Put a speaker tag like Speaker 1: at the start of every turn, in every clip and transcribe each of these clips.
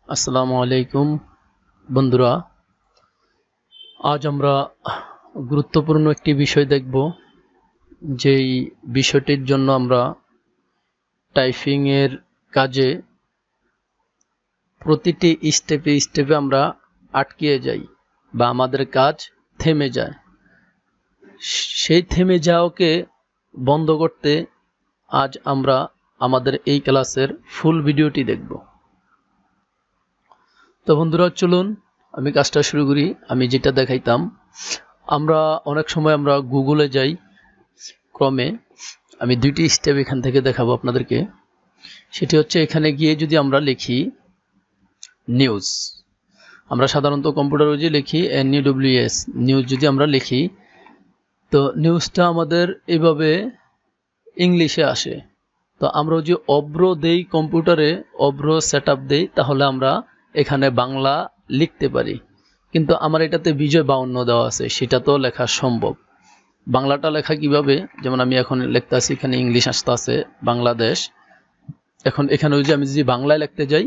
Speaker 1: আসসালামু আলাইকুম বন্ধুরা, আজ আমরা গুরুত্বপূর্ণ একটি বিষয় দেখব। যেই বিষয়টির জন্য আমরা টাইপিং এর কাজে প্রতিটি স্টেপে স্টেপে আমরা আটকে যাই বা আমাদের কাজ থেমে যায়। সেই থেমে যাওয়াকে বন্ধ করতে আজ আমরা আমাদের এই ক্লাসের ফুল ভিডিওটি দেখব। তো বন্ধুরা, চলুন আমি কাজটা শুরু করি। আমি যেটা দেখাইতাম, আমরা অনেক সময় আমরা গুগলে যাই, ক্রমে আমি দুইটি স্টেপ এখান থেকে দেখাবো আপনাদেরকে। সেটি হচ্ছে, এখানে গিয়ে যদি আমরা লিখি নিউজ, আমরা সাধারণত কম্পিউটারে যে লিখি NUWS নিউজ, যদি আমরা লিখি তো নিউজটা আমাদের এইভাবে ইংলিশে আসে। তো আমরা যে অব্র দেই কম্পিউটারে, অব্র সেটআপ দেই, তাহলে আমরা এখানে বাংলা লিখতে পারি। কিন্তু আমার এটাতে বিজয় 52 দেওয়া আছে, সেটা তো লেখা সম্ভব। বাংলাটা লেখা কিভাবে, যেমন আমি এখন লিখতে আছি, এখানে ইংলিশ আসতে আছে বাংলাদেশ। এখন এখানে আমি যদি বাংলায় লিখতে যাই,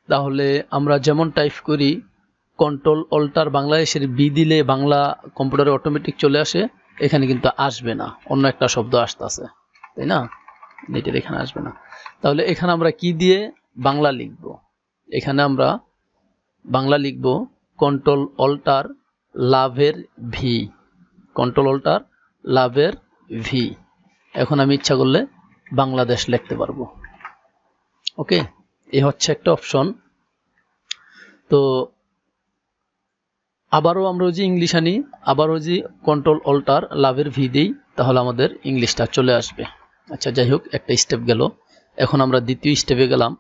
Speaker 1: তাহলে আমরা যেমন টাইপ করি কন্ট্রোল অল্টার বাংলাদেশের বি দিলে বাংলা কম্পিউটারে অটোমেটিক চলে আসে। এখানে কিন্তু আসবে না, অন্য একটা শব্দ আসতেছে, তাই না? নেটের এখানে আসবে না। তাহলে এখানে আমরা কি দিয়ে বাংলা লিখব? এখানে আমরা বাংলা লিখব কন্ট্রোল অল্টার লাভের ভি, কন্ট্রোল অল্টার লাভের ভি। এখন আমি ইচ্ছা করলে বাংলাদেশ লিখতে পারবো। ওকে, এই হচ্ছে একটা অপশন। তো আবারও আমরা যে ইংলিশ আনি, আবারও যে কন্ট্রোল অল্টার লাভের ভি দিই, তাহলে আমাদের ইংলিশটা চলে আসবে। আচ্ছা, যাই হোক, একটা স্টেপ গেল। এখন আমরা দ্বিতীয় স্টেপে গেলাম।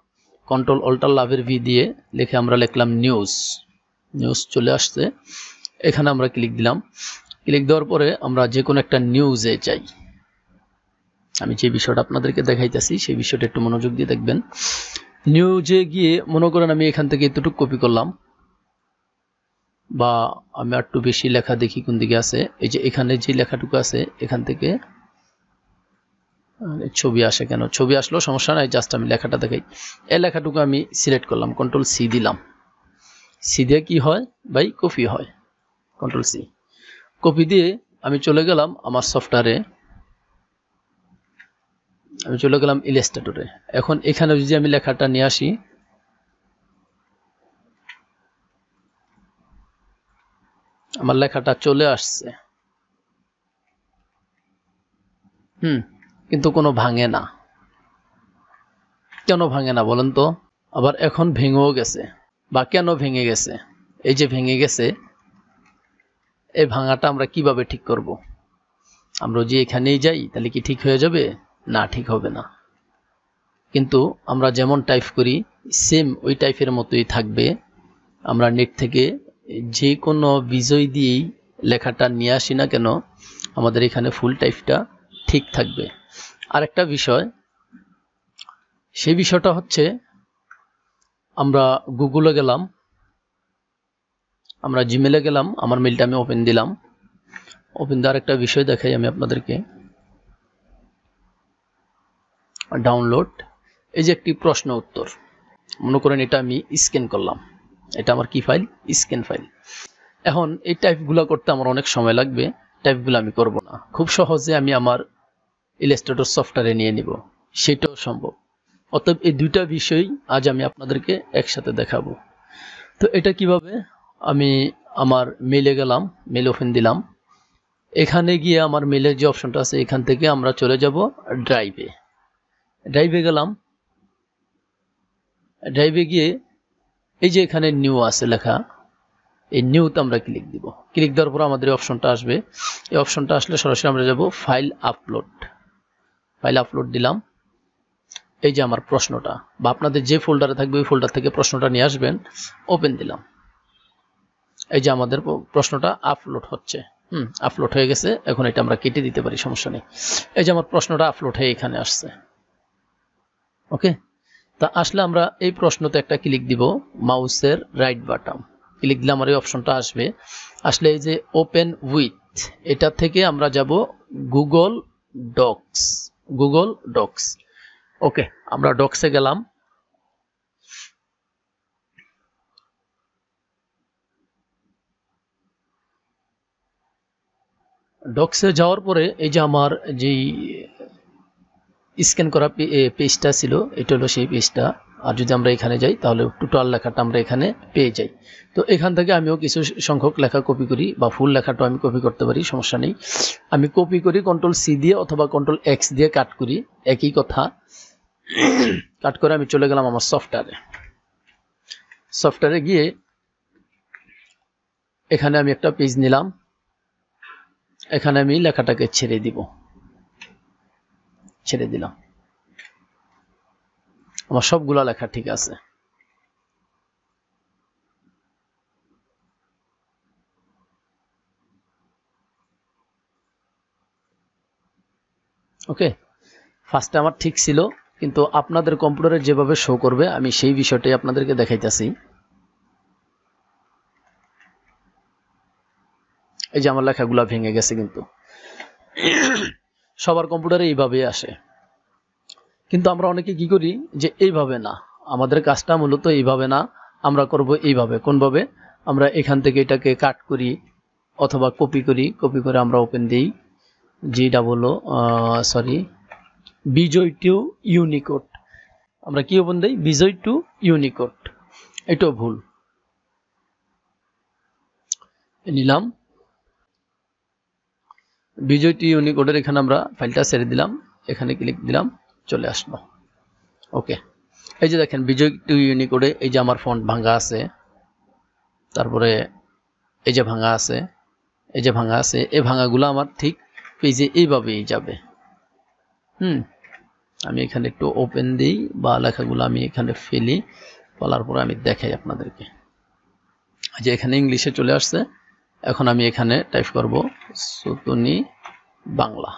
Speaker 1: কন্ট্রোল অল্টার লাভের ভি দিয়ে লিখে আমরা লিখলাম নিউজ। নিউজ চলে আসছে। এখানে আমরা ক্লিক দিলাম। ক্লিক দেওয়ার পরে আমরা যে কোনো একটা নিউজে যাই। আমি যে বিষয়টা আপনাদেরকে দেখাইতেছি সেই বিষয়টা একটু মনোযোগ দিয়ে দেখবেন। নিউজে গিয়ে মনে করেন আমি এখান থেকে এতটুকু কপি করলাম, বা আমি একটু বেশি লেখা দেখি কোন দিকে আছে। এই যে এখানে যে লেখাটুকু আছে, এখান থেকে ছবি আসে কেন? ছবি আসলো সমস্যা নাই, জাস্ট আমি লেখাটা দেখাই। এই লেখাটুকু আমি সিলেক্ট করলাম, কন্ট্রোল সি দিলাম। সি দিয়ে কি হয় ভাই? কপি হয়। কন্ট্রোল সি কপি দিয়ে আমি চলে গেলাম আমার সফটওয়্যারে, আমি চলে গেলাম ইলাস্ট্রেটরে। এখন এখানে যদি আমি লেখাটা নিয়ে আসি, আমার লেখাটা চলে আসছে, কিন্তু কোনো ভাঙে না। কেন ভাঙে না বলেন তো? আবার এখন ভেঙেও গেছে। বা কেন ভেঙে গেছে? এই যে ভেঙে গেছে, এই ভাঙাটা আমরা কিভাবে ঠিক করব? আমরা যে এখানেই যাই, তাহলে কি ঠিক হয়ে যাবে? না, ঠিক হবে না। কিন্তু আমরা যেমন টাইপ করি সেম ওই টাইপের মতোই থাকবে। আমরা নেট থেকে যে কোনো বিজয় দিয়েই লেখাটা নিয়ে আসি না কেন, আমাদের এখানে ফুল টাইপটা ঠিক থাকবে। আর একটা বিষয়, সেই বিষয়টা হচ্ছে, আমরা গুগলে গেলাম, আমরা জিমেলে গেলাম, আমার মেলটা আমি ওপেন দিলাম। ওপেন দেওয়ার একটা বিষয় দেখাই আমি আপনাদেরকে। ডাউনলোড, এই যে একটি প্রশ্ন উত্তর, মনে করেন এটা আমি স্ক্যান করলাম। এটা আমার কি ফাইল? Scan file. এখন এই টাইপগুলো করতে আমার অনেক সময় লাগবে, টাইপগুলো আমি করব না। খুব সহজে আমি আমার ইলাস্ট্রেটর সফটওয়্যারে নিয়ে নিব, সেটাও সম্ভব। অতএব এই দুইটা বিষয় আজ আমি আপনাদেরকে একসাথে দেখাবো। তো এটা কিভাবে? আমি আমার মেলে গেলাম, মেল ওপেন দিলাম। এখানে গিয়ে আমার মেলের যে অপশনটা আছে, এখান থেকে আমরা চলে যাব ড্রাইভে। ড্রাইভে গেলাম। ড্রাইভে গিয়ে এই যে এখানে নিউ আছে লেখা, এই নিউতে আমরা ক্লিক দিব। ক্লিক দেওয়ার পর আমাদের এই অপশনটা আসবে। এই অপশনটা আসলে সরাসরি আমরা যাব ফাইল আপলোড। ফাইল আপলোড দিলাম। এই যে আমার প্রশ্নটা, বা আপনাদের যে ফোল্ডারে থাকবে ওই ফোল্ডার থেকে প্রশ্নটা নিয়ে আসবেন। ওপেন দিলাম। এই যে আমাদের প্রশ্নটা আপলোড হচ্ছে। আপলোড হয়ে গেছে। এখন এটা আমরা কেটে দিতে পারি, সমস্যা নেই। এই যে আমার প্রশ্নটা আপলোড হয়ে এখানে আসছে। ওকে, তা আসলে আমরা এই প্রশ্নতে একটা ক্লিক দিব, মাউসের রাইট বাটন ক্লিক দিলে আমার এই অপশনটা আসবে। আসলে এই যে ওপেন উইথ, এটা থেকে আমরা যাব Google Docs. Google Docs. Okay, আমরা ডক্সে গেলাম। ডক্সে যাওয়ার পরে এই যে আমার যেই স্ক্যান করা পেজটা ছিল, এটা হলো সেই পেজটা। আর যদি আমরা এখানে যাই তাহলে টোটাল লেখাটা আমরা এখানে পেয়ে যাই। তো এখান থেকে আমিও কিছু সংখ্যক লেখা কপি করি, বা ফুল লেখাটাও আমি কপি করতে পারি, সমস্যা নেই। আমি কপি করি Ctrl+C দিয়ে অথবা Ctrl+X দিয়ে কাট করি, একই কথা। কাট করে আমি চলে গেলাম আমার সফটওয়্যারে গিয়ে এখানে আমি একটা পেজ নিলাম, এখানে আমি লেখাটাকে ছেড়ে দিলাম। আমার সবগুলা লেখা ঠিক আছে। ওকে, ফার্স্টে আমার ঠিক ছিল, কিন্তু আপনাদের কম্পিউটারে যেভাবে শো করবে আমি সেই বিষয়টাই আপনাদেরকে দেখাইতেছি। এই যে আমার লেখাগুলা ভেঙে গেছে, কিন্তু সবার কম্পিউটারে এইভাবেই আসে। কিন্তু আমরা অনেকে কি করি যে এইভাবে না, আমাদের কাজটা মূলত এইভাবে না, আমরা করব এইভাবে। কোনভাবে? আমরা এখান থেকে এটাকে কাট করি অথবা কপি করে আমরা ওপেন দিই বিজয় টু ইউনিকোড। আমরা কি ওপেন দেই? বিজয় টু ইউনিকোড। এটাও ভুল। নিলাম বিজয় টু ইউনিকোডের, এখানে আমরা ফাইলটা ছেড়ে দিলাম, এখানে ক্লিক দিলাম, চলে আসলো। ওকে, এই যে দেখেন বিজয় টু ইউনিকোডে এই যে আমার ফন্ট ভাঙা আছে, তারপরে এই যে ভাঙা আছে, এই ভাঙাগুলো আমার ঠিক পেজে এইভাবেই যাবে। আমি এখানে একটু ওপেন দিই, বা লেখাগুলো আমি এখানে ফেলি, ফেলার পরে আমি দেখাই আপনাদেরকে। যে এখানে ইংলিশে চলে আসছে, এখন আমি এখানে টাইপ করব সুতুনি বাংলা।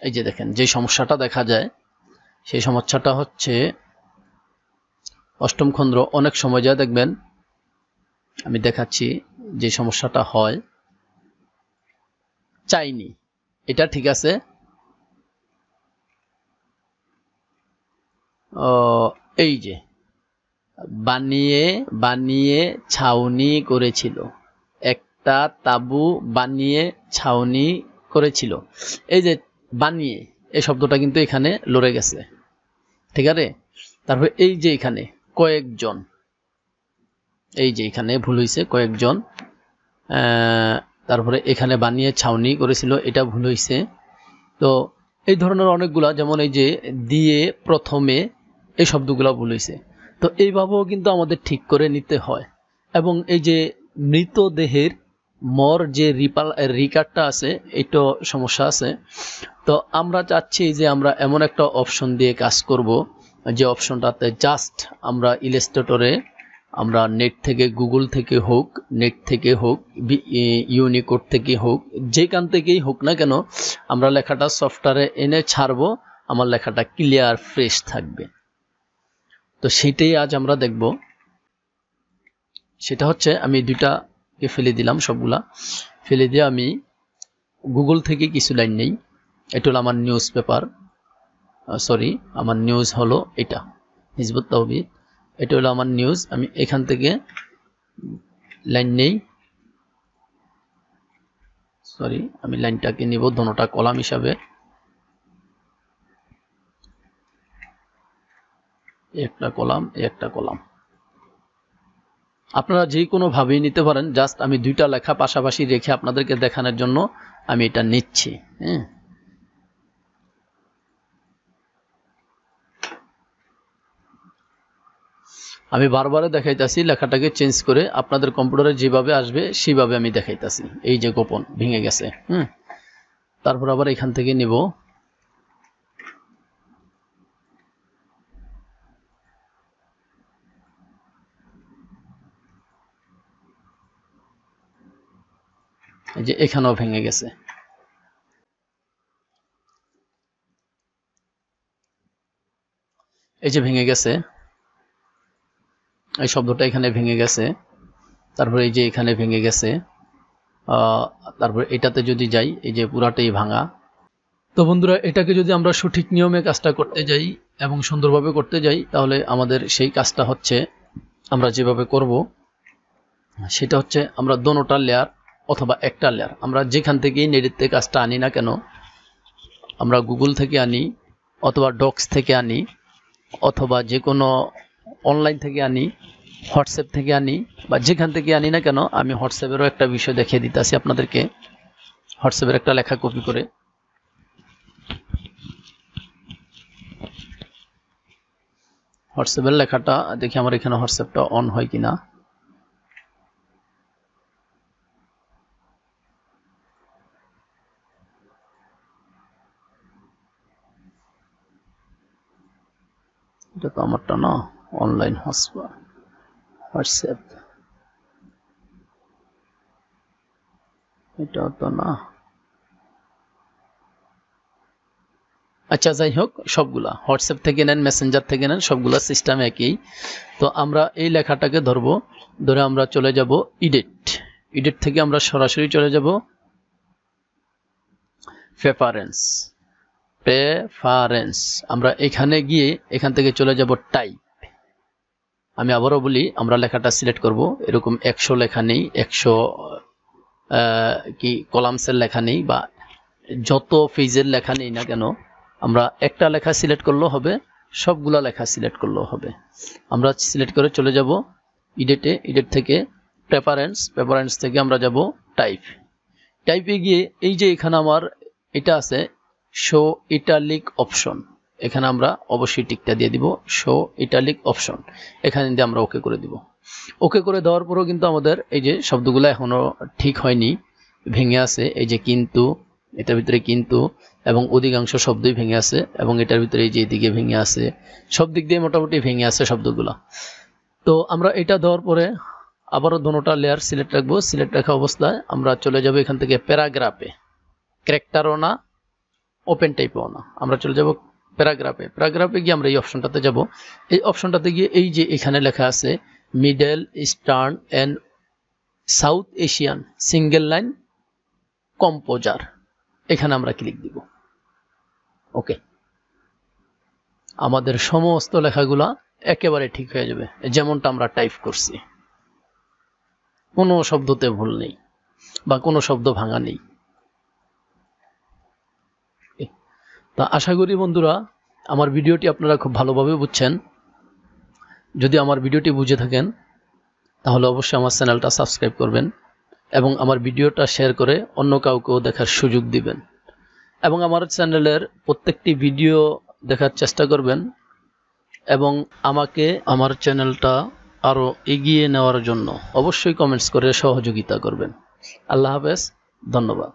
Speaker 1: এই যে দেখেন যে সমস্যাটা দেখা যায়, সেই সমস্যাটা হচ্ছে অষ্টম খন্ড। অনেক সময় যা দেখবেন, আমি দেখাচ্ছি যে সমস্যাটা হয়, চাইনি, এটা ঠিক আছে, এই যে বানিয়ে ছাউনি করেছিল, একটা তাঁবু বানিয়ে ছাউনি করেছিল। এই যে বানিয়ে, এই শব্দটা কিন্তু এখানে লড়ে গেছে, ঠিক আছে। তারপরে এই যে এখানে কয়েকজন, এই যে এখানে ভুল হয়েছে, কয়েকজন। তারপরে এখানে বানিয়ে ছাউনি করেছিল, এটা ভুল হয়েছে। তো এই ধরনের অনেকগুলা, যেমন এই যে দিয়ে প্রথমে, এই শব্দগুলা ভুল হয়েছে। তো এইভাবেও কিন্তু আমাদের ঠিক করে নিতে হয়। এবং এই যে মৃতদেহের মর যে রিকার্ডটা আছে, এইটা সমস্যা আছে। তো আমরা চাচ্ছি যে আমরা এমন একটা অপশন দিয়ে কাজ করব, যে অপশনটাতে জাস্ট আমরা ইলাস্ট্রেটরে, আমরা নেট থেকে, গুগল থেকে হোক, নেট থেকে হোক, ইউনিকোড থেকে হোক, যেখান থেকেই হোক না কেন, আমরা লেখাটা সফটওয়্যারে এনে ছাড়বো, আমার লেখাটা ক্লিয়ার ফ্রেশ থাকবে। তো সেটাই আজ আমরা দেখব। সেটা হচ্ছে, আমি দুইটাকে ফেলে দিলাম, সবগুলা ফেলে দিয়ে আমি গুগল থেকে কিছু লাইন নেই। এটা হলো আমার নিউজ পেপার, আমার নিউজ হলো এটা, হিজবুত তাওহীদ। এটা হলো আমার নিউজ। আমি এখান থেকে লাইন নেই, আমি লাইনটাকে নিব দোনোটা কলাম হিসাবে, একটা কলাম, একটা কলাম। আপনারা যে কোনো ভাবেই নিতে পারেন, জাস্ট আমি দুইটা লেখা পাশাপাশি রেখে আপনাদেরকে দেখানোর জন্য আমি এটা নিচ্ছি। আমি বারবার দেখাইতাছি, লেখাটাকে চেঞ্জ করে আপনাদের কম্পিউটারে যেভাবে আসবে সেইভাবে আমি দেখাইতাছি। এই যে গোপন ভেঙে গেছে, তারপর আবার এখান থেকে নিব, এই যে এখানেও ভেঙে গেছে, এই যে ভেঙে গেছে, এই শব্দটা এখানে ভেঙে গেছে। তারপরে এই যে এখানে ভেঙে গেছে। তারপর এটাতে যদি যাই, এই যে পুরাটাই ভাঙা। তো বন্ধুরা, এটাকে যদি আমরা সঠিক নিয়মে কাজটা করতে যাই এবং সুন্দরভাবে করতে যাই, তাহলে আমাদের সেই কাজটা হচ্ছে আমরা যেভাবে করব সেটা হচ্ছে আমরা দোনোটা লেয়ার অথবা একটা লেয়ার আমরা যেখান থেকেই নেডিতে কাজটা আনি না কেন, আমরা গুগল থেকে আনি অথবা ডক্স থেকে আনি অথবা যে কোনো অনলাইন থেকে আনি, হোয়াটসঅ্যাপ থেকে আনি বা যেখান থেকে আনি না কেন, আমি হোয়াটসঅ্যাপেরও একটা বিষয় দেখিয়ে দিতেছি আপনাদেরকে। হোয়াটসঅ্যাপের একটা লেখা কপি করে হোয়াটসঅ্যাপের লেখাটা দেখি আমার এখানে হোয়াটসঅ্যাপটা অন হয় কিনা। এটা তো আমারটা না, অনলাইন হোয়াটসঅ্যাপ, এটা তো না। আচ্ছা, যাই হোক, সবগুলা হোয়াটসঅ্যাপ থেকে নেন, মেসেঞ্জার থেকে নেন, সবগুলা সিস্টেম একই। তো আমরা এই লেখাটাকে ধরবো, ধরে আমরা চলে যাব এডিট থেকে আমরা সরাসরি চলে যাব প্রেফারেন্স। আমরা এখানে গিয়ে এখান থেকে চলে যাব টাইপ। আমি আবারও বলি, আমরা লেখাটা সিলেক্ট করব, এরকম 100 লেখা নেই, 100 কি কলামসের লেখা নেই বা যত পেজের লেখা নেই না কেন, আমরা একটা লেখা সিলেক্ট করলেও হবে, সবগুলা লেখা সিলেক্ট করলেও হবে। আমরা সিলেক্ট করে চলে যাব এডিট থেকে প্রেফারেন্স থেকে আমরা যাব টাইপে গিয়ে এই যে এখানে আমার এটা আছে শো ইটালিক অপশন, এখানে আমরা অবশ্যই টিকটা দিয়ে দিব, শো ইটালিক অপশন, এখানে দিয়ে আমরা ওকে করে দিব। ওকে করে দেওয়ার পরেও কিন্তু আমাদের এই যে শব্দগুলো এখনো ঠিক হয়নি, ভেঙে আছে। এই যে কিন্তু, এটার ভিতরে কিন্তু এবং অধিকাংশ শব্দই ভেঙে আছে, এবং এটার ভিতরে এই যে এদিকে ভেঙে আছে, সব দিক দিয়ে মোটামুটি ভেঙে আছে শব্দগুলো। তো আমরা এটা দেওয়ার পরে আবারও দোনোটা লেয়ার সিলেক্ট রাখবো। সিলেক্ট রাখা অবস্থায় আমরা চলে যাব এখান থেকে প্যারাগ্রাফে, ক্যারেক্টারও না, ওপেন টাইপও না, আমরা চলে যাব প্যারাগ্রাফে গিয়ে আমরা এই অপশনটাতে যাব। এই অপশনটাতে গিয়ে এই যে এখানে লেখা আছে middle eastern and south Asian single line composer, এখানে আমরা ক্লিক দিব। ওকে, আমাদের সমস্ত লেখাগুলা একেবারে ঠিক হয়ে যাবে, যেমনটা আমরা টাইপ করছি, কোনো শব্দতে ভুল নেই বা কোনো শব্দ ভাঙা নেই। তা আশা করি বন্ধুরা আমার ভিডিওটি আপনারা খুব ভালোভাবে বুঝছেন। যদি আমার ভিডিওটি বুঝে থাকেন তাহলে অবশ্যই আমার চ্যানেলটা সাবস্ক্রাইব করবেন এবং আমার ভিডিওটা শেয়ার করে অন্য কাউকেও দেখার সুযোগ দিবেন, এবং আমার চ্যানেলের প্রত্যেকটি ভিডিও দেখার চেষ্টা করবেন এবং আমাকে আমার চ্যানেলটা আরও এগিয়ে নেওয়ার জন্য অবশ্যই কমেন্টস করে সহযোগিতা করবেন। আল্লাহ হাফেজ, ধন্যবাদ।